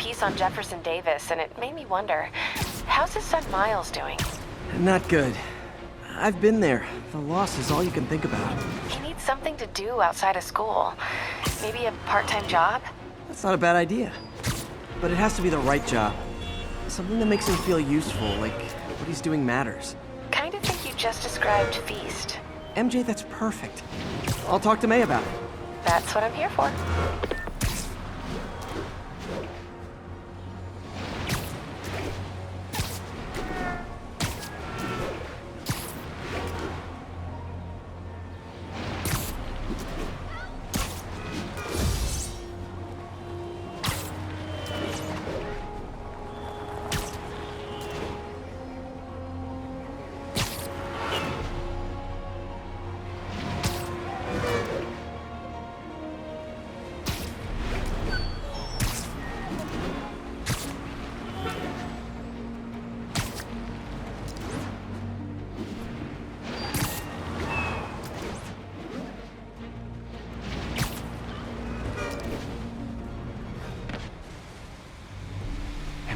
piece on Jefferson Davis, and it made me wonder, how's his son Miles doing? Not good. I've been there. The loss is all you can think about. He needs something to do outside of school. Maybe a part-time job? That's not a bad idea. But it has to be the right job. Something that makes him feel useful, like what he's doing matters. Kind of think you just described Feast. MJ, that's perfect. I'll talk to May about it. That's what I'm here for.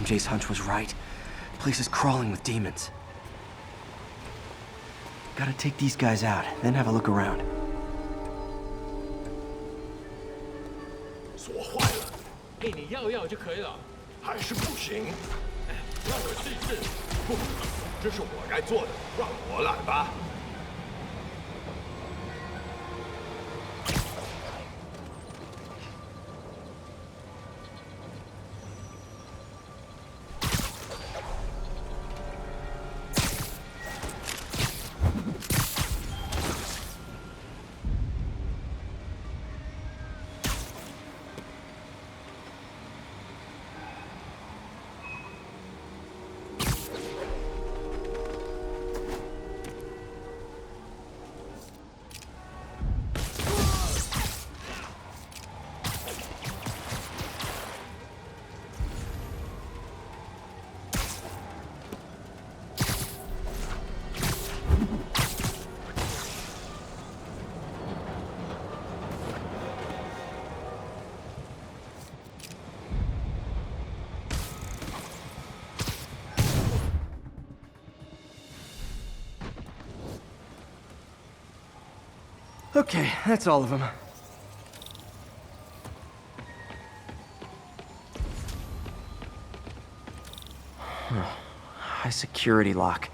MJ's hunch was right. The place is crawling with demons. Gotta take these guys out, then have a look around. 锁坏了，给你要要就可以了，还是不行。让我试试。不，这是我该做的，让我来吧。 Okay, that's all of them. High security lock.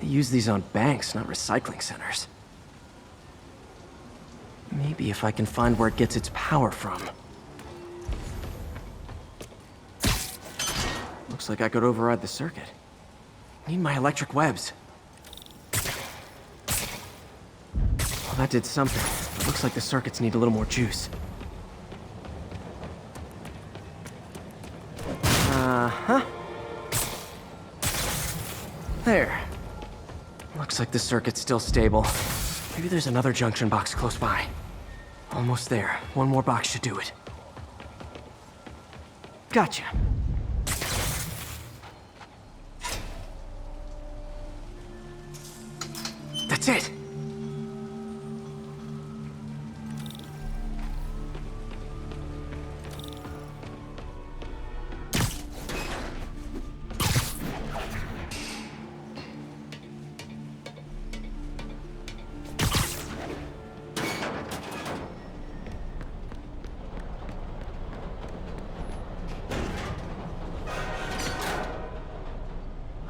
They use these on banks, not recycling centers. Maybe if I can find where it gets its power from. Looks like I could override the circuit. Need my electric webs. Well, that did something. But looks like the circuits need a little more juice. Uh-huh. There. Looks like the circuit's still stable. Maybe there's another junction box close by. Almost there. One more box should do it. Gotcha. That's it!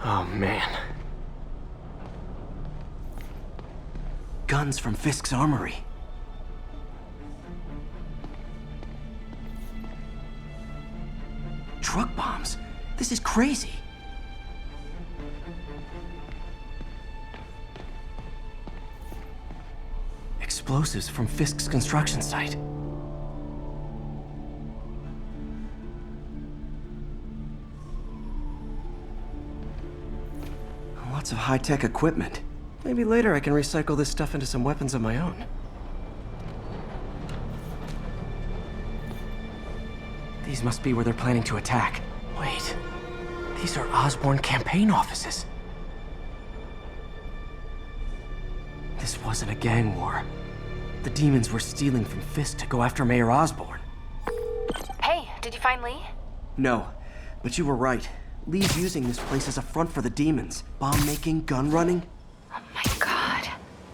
Oh, man. Guns from Fisk's armory. Truck bombs? This is crazy. Explosives from Fisk's construction site. Lots of high-tech equipment. Maybe later I can recycle this stuff into some weapons of my own. These must be where they're planning to attack. Wait, these are Osborn campaign offices. This wasn't a gang war. The demons were stealing from Fisk to go after Mayor Osborn. Hey, did you find Lee? No, but you were right. Lee's using this place as a front for the demons. Bomb-making, gun-running. Oh my god.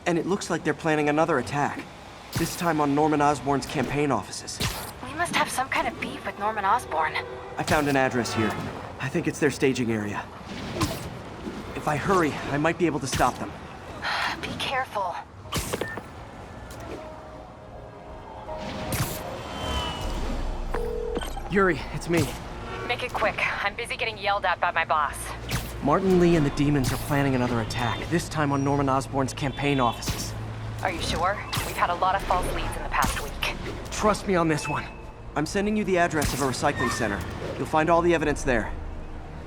And it looks like they're planning another attack. This time on Norman Osborn's campaign offices. We must have some kind of beef with Norman Osborn. I found an address here. I think it's their staging area. If I hurry, I might be able to stop them. Be careful. Yuri, it's me. Make it quick. I'm busy getting yelled at by my boss. Martin Lee and the demons are planning another attack, this time on Norman Osborn's campaign offices. Are you sure? We've had a lot of false leads in the past week. Trust me on this one. I'm sending you the address of a recycling center. You'll find all the evidence there.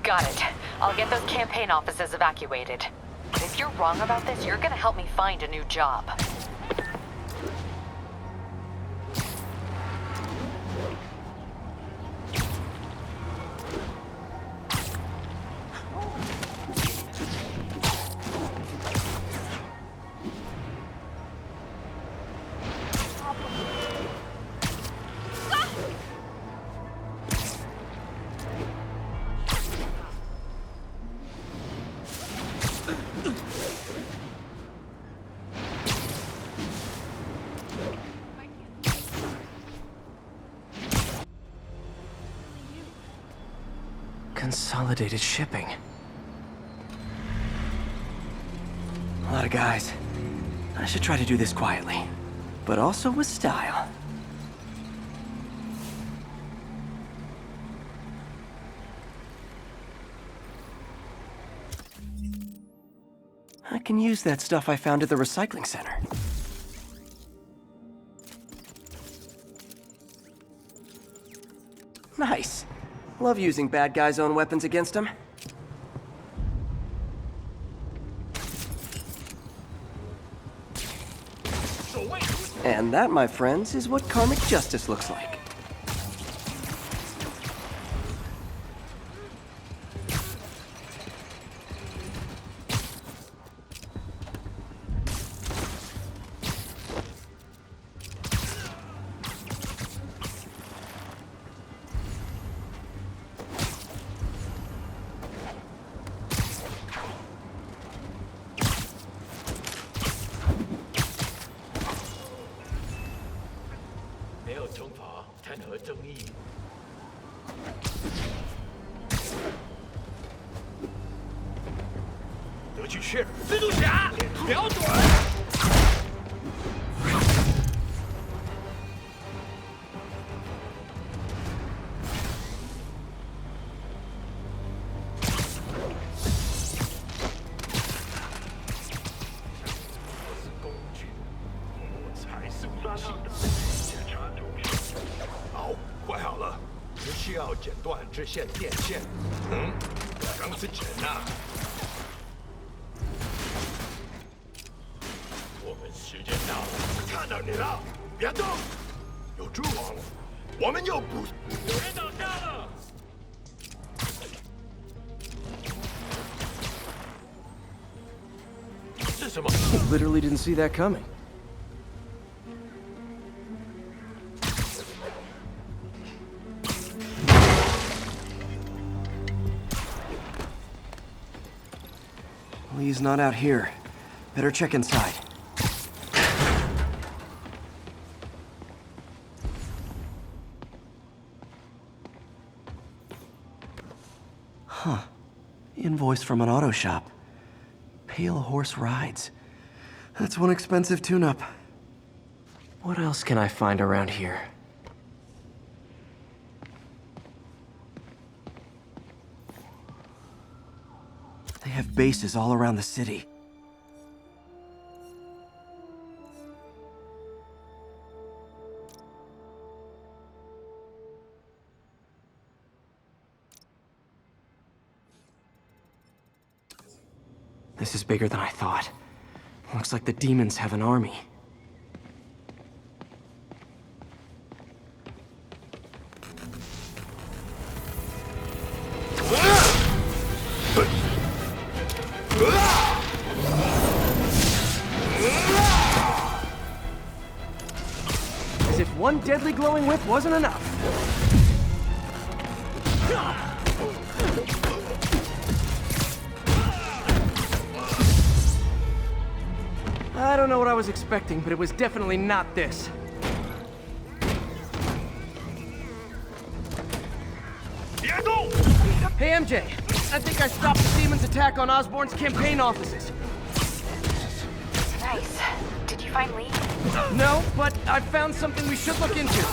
Got it. I'll get those campaign offices evacuated. But if you're wrong about this, you're gonna help me find a new job. Consolidated shipping. A lot of guys. I should try to do this quietly, but also with style. I can use that stuff I found at the recycling center. Nice. Love using bad guys' own weapons against them. And that, my friends, is what karmic justice looks like. Literally didn't see that coming. Lee's not out here. Better check inside. Huh. Invoice from an auto shop. Pale Horse Rides. That's one expensive tune-up. What else can I find around here? They have bases all around the city. This is bigger than I thought. Looks like the demons have an army. As if one deadly glowing whip wasn't enough. don't know what I was expecting, but it was definitely not this. Hey, MJ. I think I stopped the demon's attack on Osborn's campaign offices. Nice. Did you find Lee? No, but I found something we should look into. A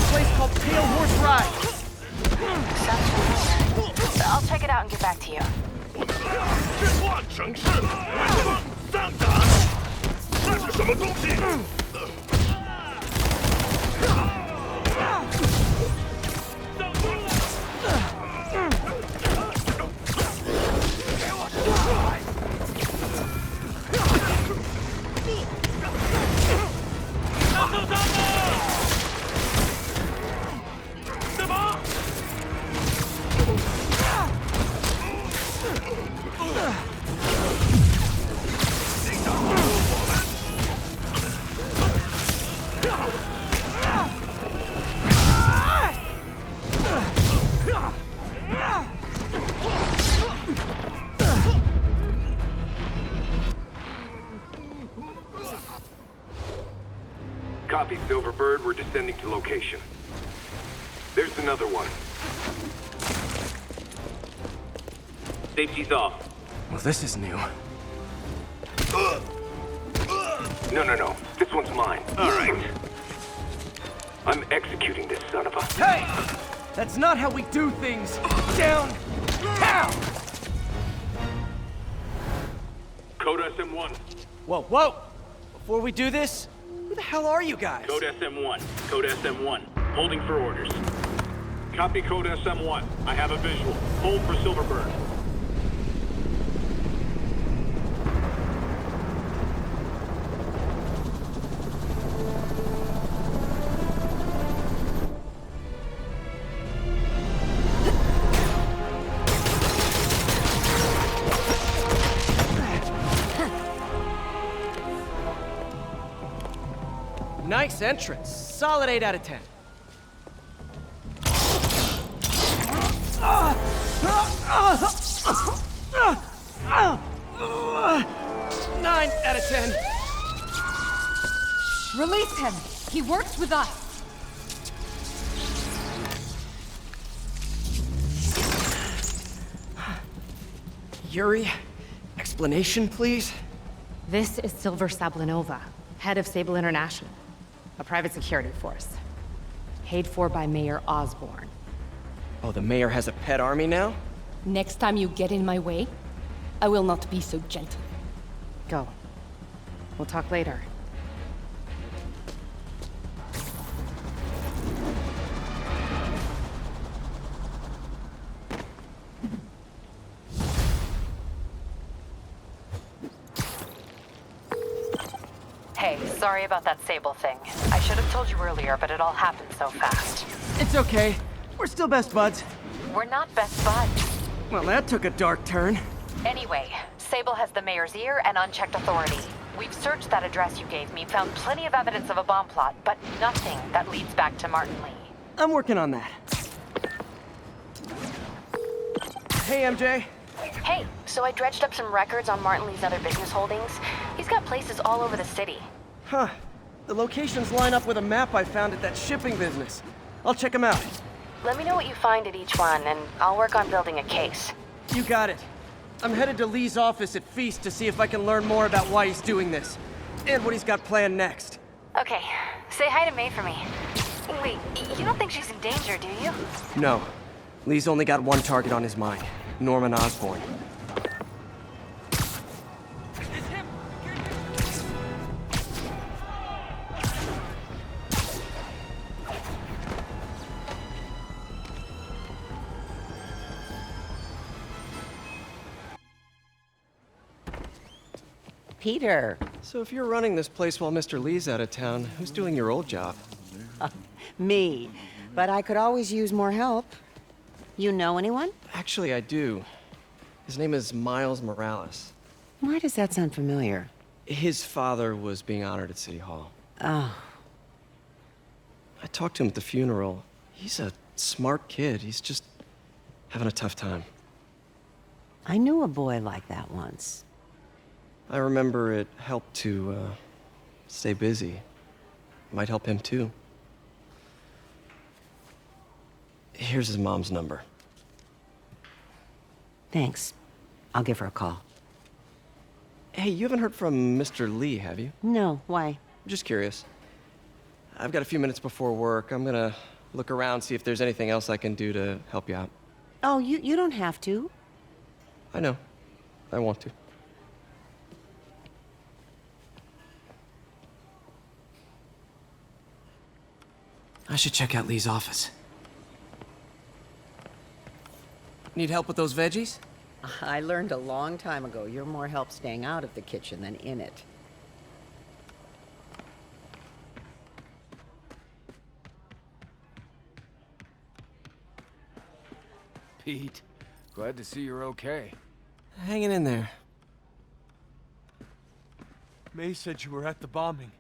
place called Pale Horse Ride. Sounds familiar. I'll check it out and get back to you. 这座城市为什么上涨？那是什么东西？ Copy, Silverbird. We're descending to location. There's another one. Safety's off. Well, this is new. No. This one's mine. All right. I'm executing this son of a... Hey! That's not how we do things! Down! Down! Code SM1. Whoa! Before we do this, who the hell are you guys? Code SM1. Code SM1. Holding for orders. Copy Code SM1. I have a visual. Hold for Silverbird. Nice entrance. Solid 8 out of 10. 9 out of 10. Release him! He works with us! Yuri, explanation, please? This is Silver Sablinova, head of Sable International, a private security force. Paid for by Mayor Osborn. Oh, the mayor has a pet army now? Next time you get in my way, I will not be so gentle. Go. We'll talk later. Hey, sorry about that Sable thing. I should have told you earlier, but it all happened so fast. It's okay. We're still best buds. We're not best buds. Well, that took a dark turn. Anyway, Sable has the mayor's ear and unchecked authority. We've searched that address you gave me, found plenty of evidence of a bomb plot, but nothing that leads back to Martin Lee. I'm working on that. Hey, MJ. Hey, so I dredged up some records on Martin Lee's other business holdings. He's got places all over the city. Huh. The locations line up with a map I found at that shipping business. I'll check them out. Let me know what you find at each one, and I'll work on building a case. You got it. I'm headed to Lee's office at Feast to see if I can learn more about why he's doing this. And what he's got planned next. Okay, say hi to May for me. Wait, you don't think she's in danger, do you? No. Lee's only got one target on his mind. Norman Osborn. Peter. So if you're running this place while Mr. Lee's out of town, who's doing your old job? Me. But I could always use more help. You know anyone? Actually, I do. His name is Miles Morales. Why does that sound familiar? His father was being honored at City Hall. Oh. I talked to him at the funeral. He's a smart kid. He's just having a tough time. I knew a boy like that once. I remember it helped to Stay busy. Might help him too. Here's his mom's number. Thanks. I'll give her a call. Hey, you haven't heard from Mr. Lee, have you? No, why? Just curious. I've got a few minutes before work. I'm gonna look around, see if there's anything else I can do to help you out. Oh, you don't have to. I know. I want to. I should check out Lee's office. Need help with those veggies? I learned a long time ago you're more help staying out of the kitchen than in it. Pete, glad to see you're okay. Hanging in there. May said you were at the bombing.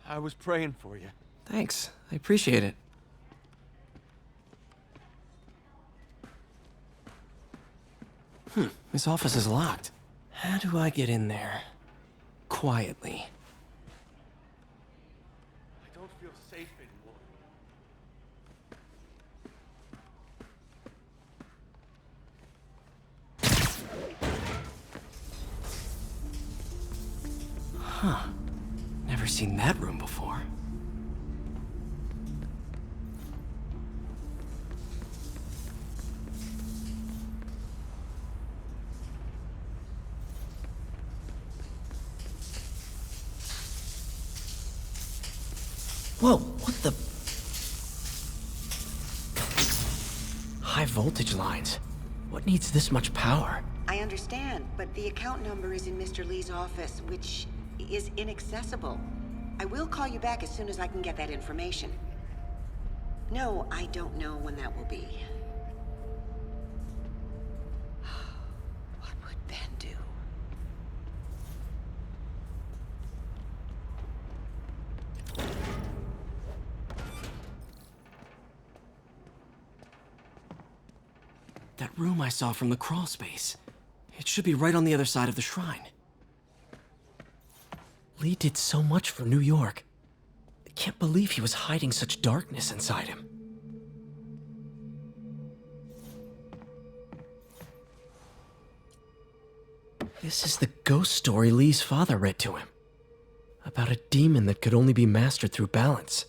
I was praying for you. Thanks. I appreciate it. This office is locked. How do I get in there? Quietly. I don't feel safe anymore. Huh. Never seen that room before. Whoa, what the? High voltage lines. What needs this much power? I understand, but the account number is in Mr. Lee's office, which is inaccessible. I will call you back as soon as I can get that information. No, I don't know when that will be. What would Ben do? That room I saw from the crawl space. It should be right on the other side of the shrine. Lee did so much for New York. I can't believe he was hiding such darkness inside him. This is the ghost story Lee's father read to him. About a demon that could only be mastered through balance.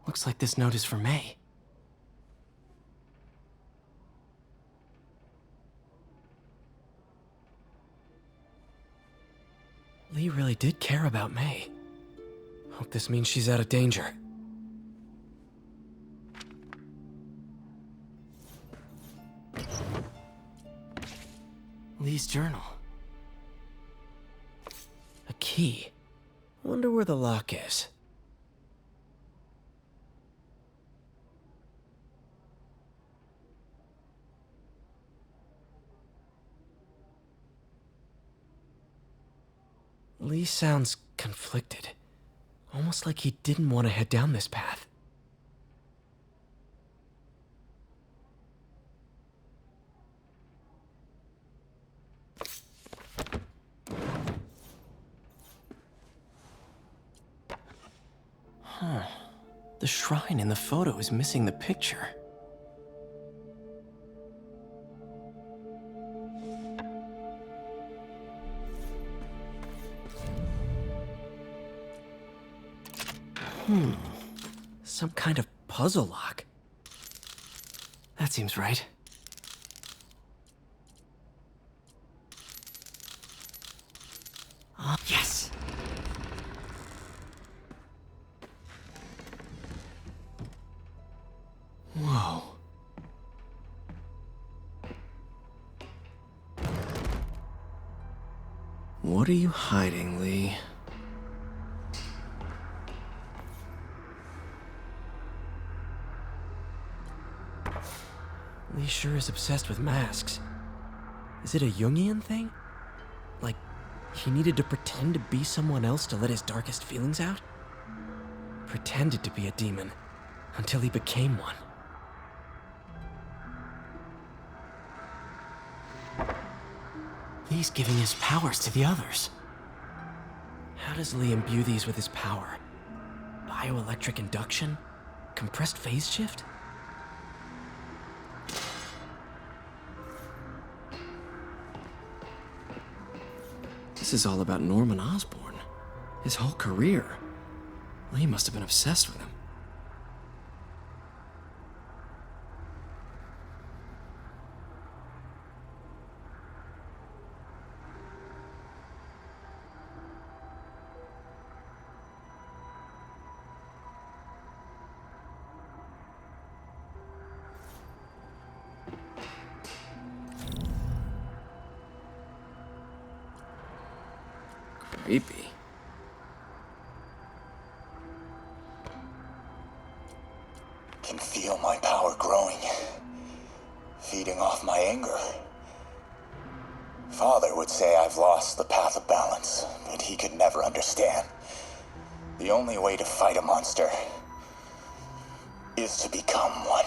Looks like this note is for May. Lee really did care about May. Hope this means she's out of danger. Lee's journal. A key. Wonder where the lock is. Lee sounds conflicted. Almost like he didn't want to head down this path. Huh. The shrine in the photo is missing the picture. Some kind of puzzle lock. That seems right. Yes! Whoa. What are you hiding, Lee? Lee sure is obsessed with masks. Is it a Jungian thing? Like, he needed to pretend to be someone else to let his darkest feelings out? Pretended to be a demon until he became one. Lee's giving his powers to the others. How does Lee imbue these with his power? Bioelectric induction? Compressed phase shift? This is all about Norman Osborn. His whole career. Lee must have been obsessed with him. Creepy. Can feel my power growing, feeding off my anger. Father would say I've lost the path of balance, but he could never understand. The only way to fight a monster is to become one.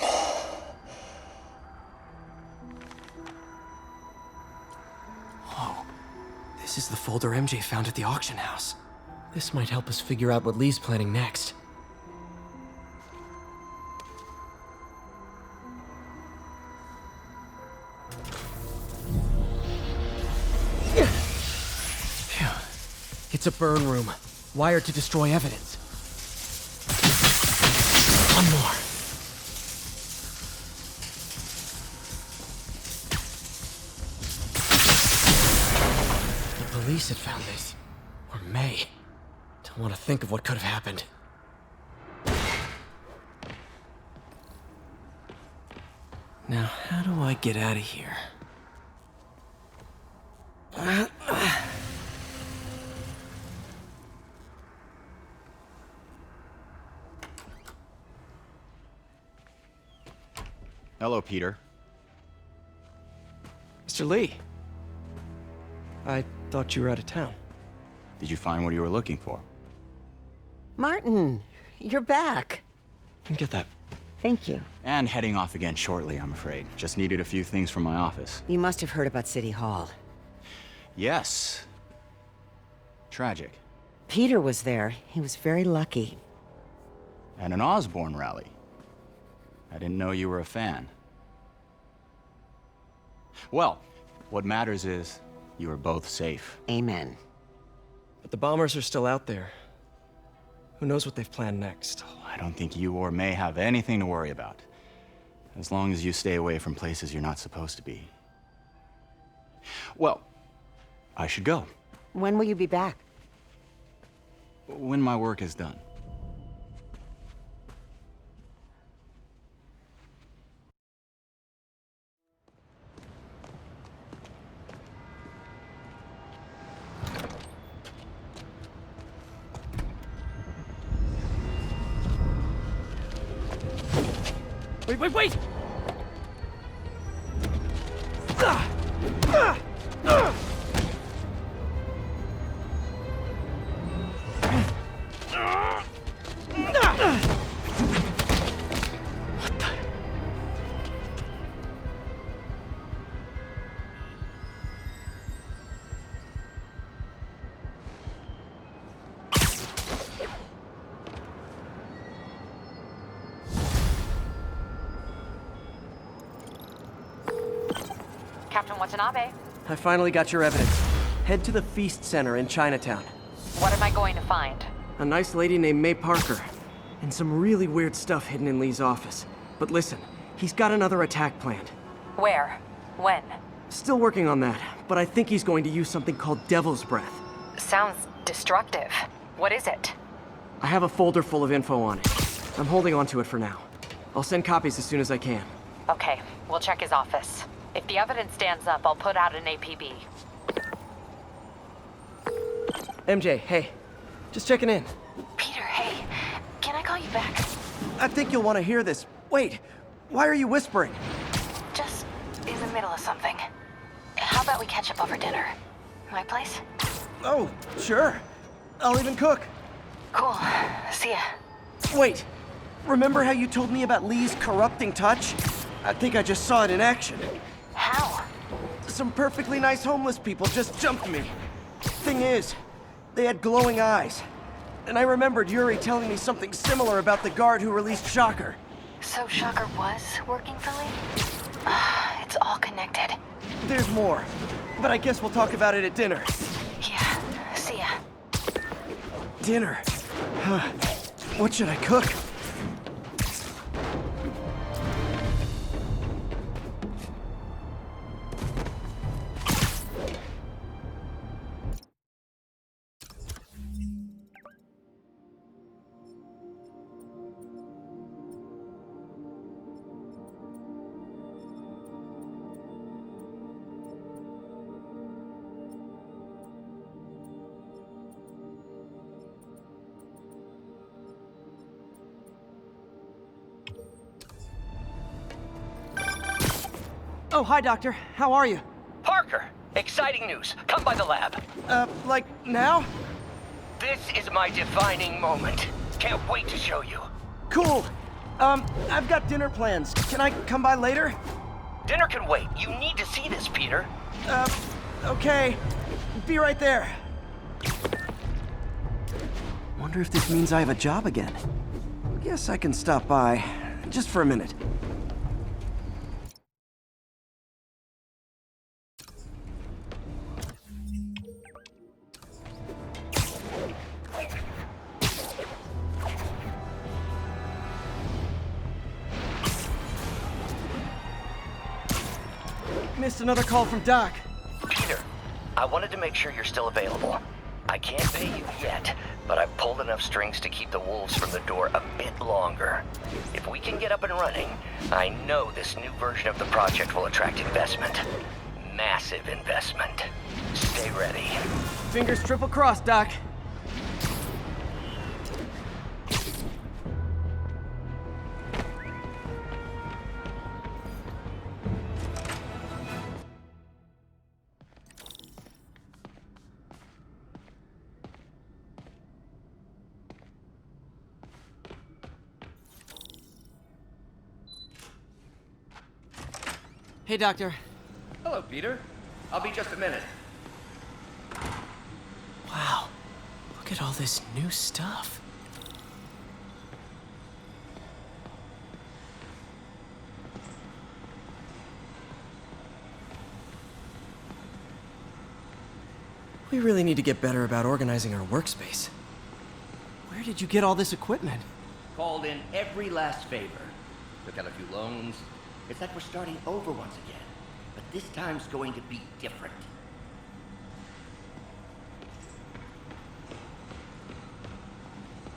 Whoa. This is the folder MJ found at the auction house. This might help us figure out what Lee's planning next. Phew. It's a burn room, wired to destroy evidence. One more. The police had found this. Or may. Don't want to think of what could have happened. Now, how do I get out of here? Hello, Peter. Mr. Lee. I thought you were out of town. Did you find what you were looking for? Martin, you're back. Get that. Thank you. And heading off again shortly, I'm afraid. Just needed a few things from my office. You must have heard about City Hall. Yes. Tragic. Peter was there. He was very lucky. And an Osborn rally. I didn't know you were a fan. Well, what matters is you are both safe. Amen. But the bombers are still out there. Who knows what they've planned next? I don't think you or May have anything to worry about. As long as you stay away from places you're not supposed to be. Well, I should go. When will you be back? When my work is done. Wait! Captain Watanabe, I finally got your evidence. Head to the Feast Center in Chinatown. what am I going to find? A nice lady named May Parker. And some really weird stuff hidden in Lee's office. But listen, he's got another attack planned. Where? When? Still working on that, but I think he's going to use something called Devil's Breath. Sounds destructive. What is it? I have a folder full of info on it. I'm holding on to it for now. I'll send copies as soon as I can. Okay, we'll check his office. If the evidence stands up, I'll put out an APB. MJ, hey. Just checking in. Peter, hey. Can I call you back? I think you'll want to hear this. Wait, why are you whispering? Just in the middle of something. How about about we catch up over dinner? My place? Oh, sure. I'll even cook. Cool. See ya. Wait, remember how you told me about Lee's corrupting touch? I think I just saw it in action. How? Some perfectly nice homeless people just jumped me. Thing is, they had glowing eyes. And I remembered Yuri telling me something similar about the guard who released Shocker. So Shocker was working for Lee? It's all connected. There's more, but I guess we'll talk about it at dinner. Yeah, see ya. Dinner? Huh. What should I cook? Oh, hi, Doctor. How are you? Parker, exciting news. Come by the lab. Like now? This is my defining moment. Can't wait to show you. Cool. I've got dinner plans. Can I come by later? Dinner can wait. You need to see this, Peter. Okay. Be right there. Wonder if this means I have a job again. Guess I can stop by, just for a minute. Missed another call from Doc. Peter, I wanted to make sure you're still available. I can't pay you yet, but I've pulled enough strings to keep the wolves from the door a bit longer. If we can get up and running, I know this new version of the project will attract investment. Massive investment. Stay ready. Fingers triple crossed, Doc. Hey, Doctor. Hello, Peter. I'll be just a minute. Wow, look at all this new stuff. We really need to get better about organizing our workspace. Where did you get all this equipment? Called in every last favor. Took out a few loans. It's like we're starting over once again. But this time's going to be different.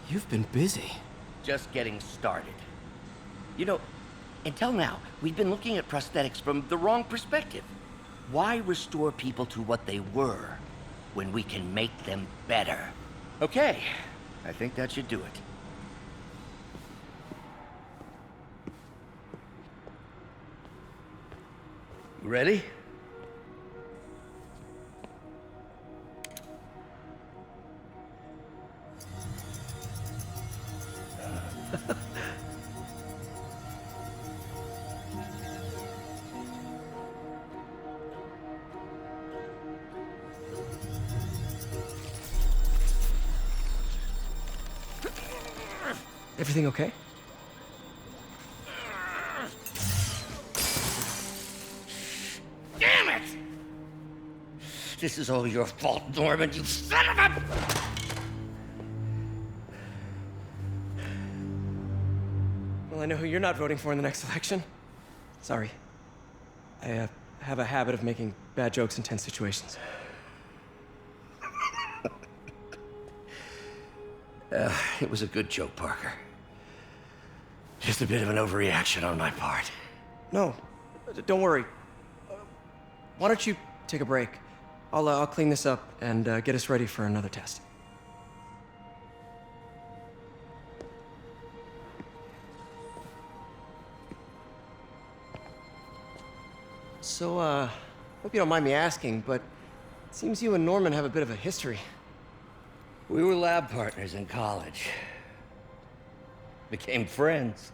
You've been busy. Just getting started. You know, until now, we've been looking at prosthetics from the wrong perspective. Why restore people to what they were when we can make them better? Okay, I think that should do it. Ready? Everything okay? Damn it! This is all your fault, Norman, you son of a... Well, I know who you're not voting for in the next election. Sorry. I have a habit of making bad jokes in tense situations. It was a good joke, Parker. Just a bit of an overreaction on my part. No, don't worry. Why don't you take a break? I'll clean this up and get us ready for another test. So, Hope you don't mind me asking, but it seems you and Norman have a bit of a history. We were lab partners in college. Became friends.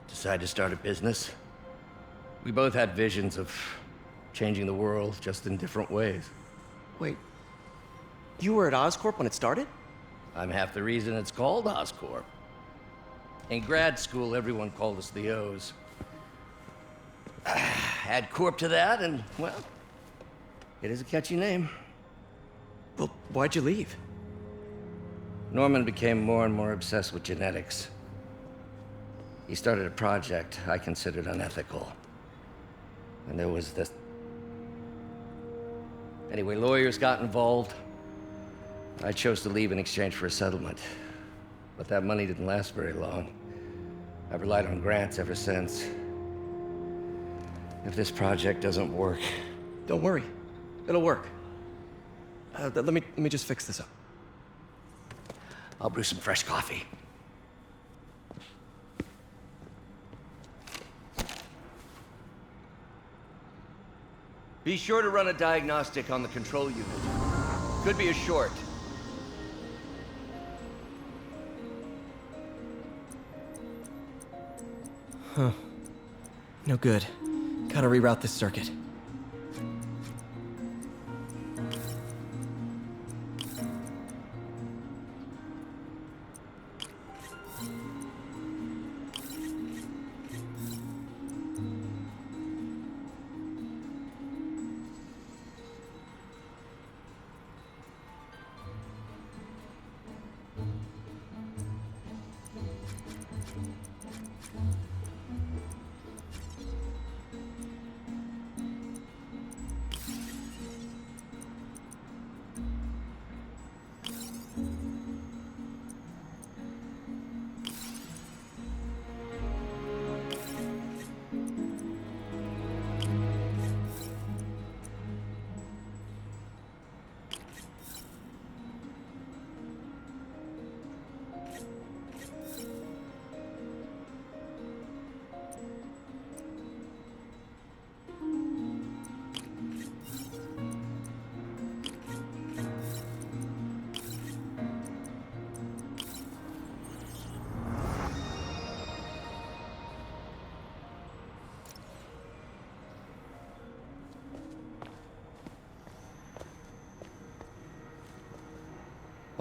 Decided to start a business. We both had visions of changing the world, just in different ways. Wait, you were at Oscorp when it started? I'm half the reason it's called Oscorp. In grad school, everyone called us the O's. Add Corp to that, and, well, it is a catchy name. Well, why'd you leave? Norman became more and more obsessed with genetics. He started a project I considered unethical. And there was this... Anyway, lawyers got involved. I chose to leave in exchange for a settlement. But that money didn't last very long. I've relied on grants ever since. If this project doesn't work... Don't worry. It'll work. Let me just fix this up. I'll brew some fresh coffee. Be sure to run a diagnostic on the control unit. Could be a short. Huh. No good. Gotta reroute this circuit.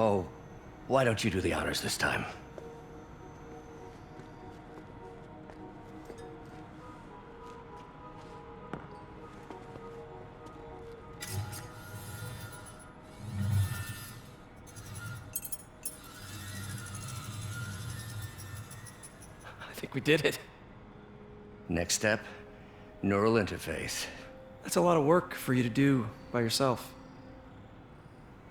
Oh, why don't you do the honors this time? I think we did it. Next step, neural interface. That's a lot of work for you to do by yourself.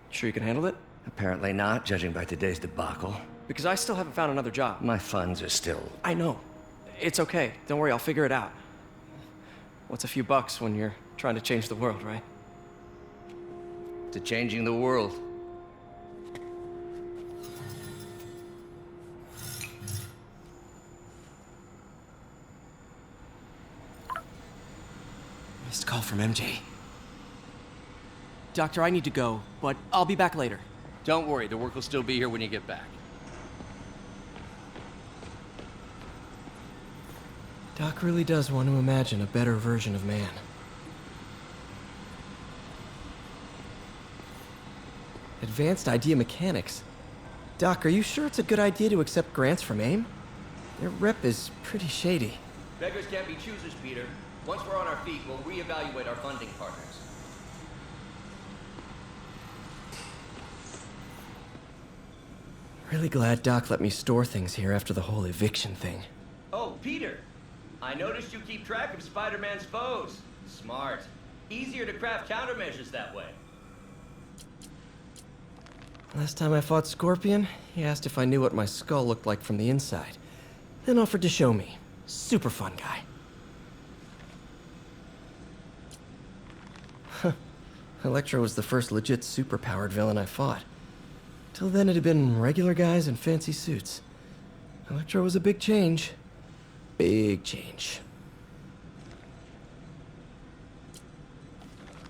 Sure you can handle it? Apparently not, judging by today's debacle. Because I still haven't found another job. My funds are still... I know. It's okay. Don't worry, I'll figure it out. What's a few bucks when you're trying to change the world, right? To changing the world. Missed call from MJ. Doctor, I need to go, but I'll be back later. Don't worry, the work will still be here when you get back. Doc really does want to imagine a better version of man. Advanced idea mechanics. Doc, are you sure it's a good idea to accept grants from AIM? Their rep is pretty shady. Beggars can't be choosers, Peter. Once we're on our feet, we'll reevaluate our funding partners. Really glad Doc let me store things here after the whole eviction thing. Oh, Peter! I noticed you keep track of Spider-Man's foes. Smart. Easier to craft countermeasures that way. Last time I fought Scorpion, he asked if I knew what my skull looked like from the inside. Then offered to show me. Super fun guy. Huh. Electro was the first legit superpowered villain I fought. Till then it had been regular guys in fancy suits. Electro was a big change. Big change.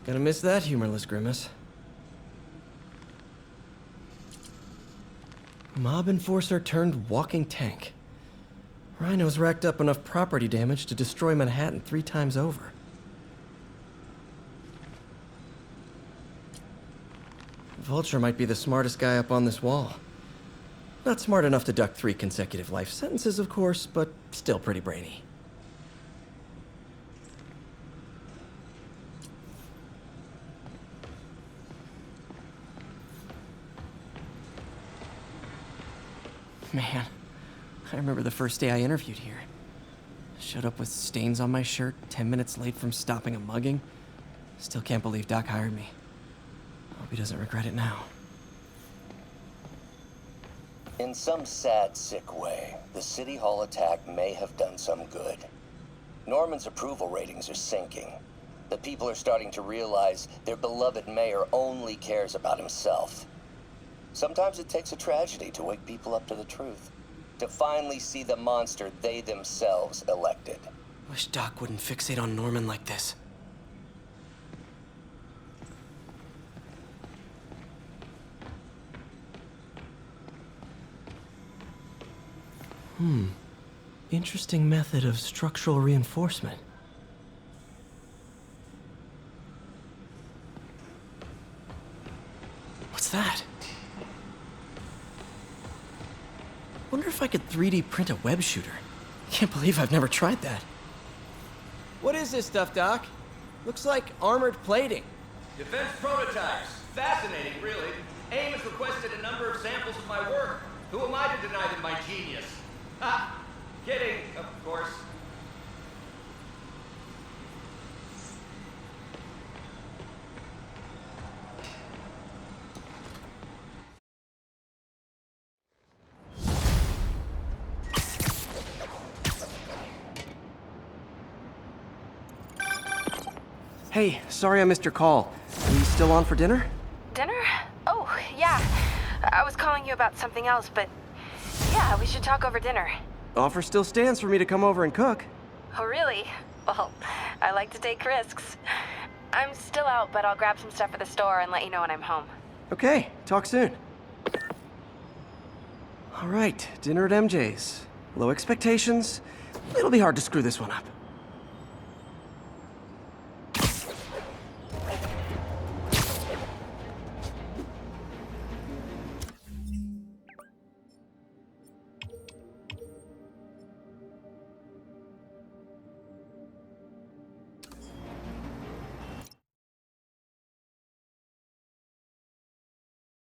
Gonna miss that humorless grimace. Mob enforcer turned walking tank. Rhino's racked up enough property damage to destroy Manhattan 3 times over. Vulture might be the smartest guy up on this wall. Not smart enough to duck 3 consecutive life sentences, of course, but still pretty brainy. Man, I remember the first day I interviewed here. Showed up with stains on my shirt, 10 minutes late from stopping a mugging. Still can't believe Doc hired me. Hope he doesn't regret it now. In some sad, sick way, the City Hall attack may have done some good. Norman's approval ratings are sinking. The people are starting to realize their beloved mayor only cares about himself. Sometimes it takes a tragedy to wake people up to the truth, to finally see the monster they themselves elected. Wish Doc wouldn't fixate on Norman like this. Interesting method of structural reinforcement. What's that? Wonder if I could 3D print a web shooter. Can't believe I've never tried that. What is this stuff, Doc? Looks like armored plating. Defense prototypes. Fascinating, really. AIM has requested a number of samples of my work. Who am I to deny them my genius? Ha! Kidding, of course. Hey, sorry I missed your call. Are you still on for dinner? Dinner? Oh, yeah. I was calling you about something else, but yeah, we should talk over dinner. Offer still stands for me to come over and cook. Oh, really? Well, I like to take risks. I'm still out, but I'll grab some stuff at the store and let you know when I'm home. Okay, talk soon. All right, dinner at MJ's. Low expectations. It'll be hard to screw this one up.